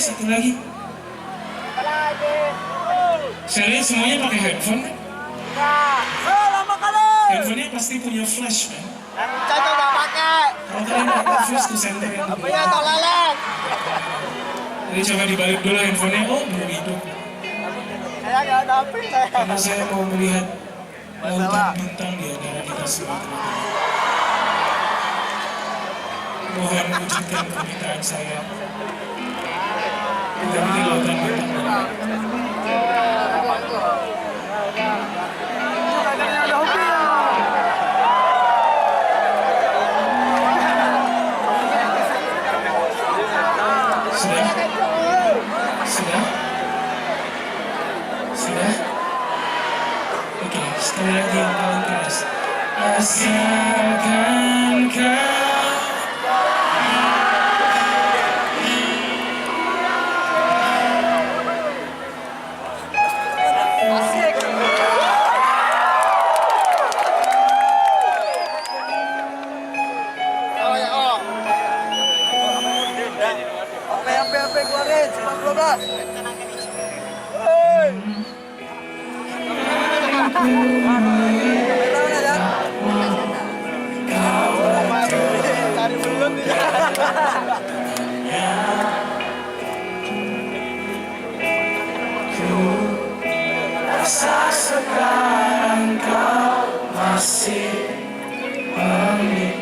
satu lagi. Serius semuanya pakai headphone kan? Lama kali. Handphonenya pasti punya flash kan? Caca nggak pakai. Kalau kalian nggak ada flash tuh senterin dulu. Apanya tak lelet. Jadi coba dibalik dulu handphonenya. Oh belum hidup. Saya nggak ada HP saya. Karena saya mau melihat lautan bintang di antara kita semua. Mohon wujudkan permintaan saya. Kita melihat lautan bintang. Sudah? Oke, sekali lagi yang paling keras. Asalkan kau Apa keluarin 12. Cari belut rasa sekarang kau masih memiliki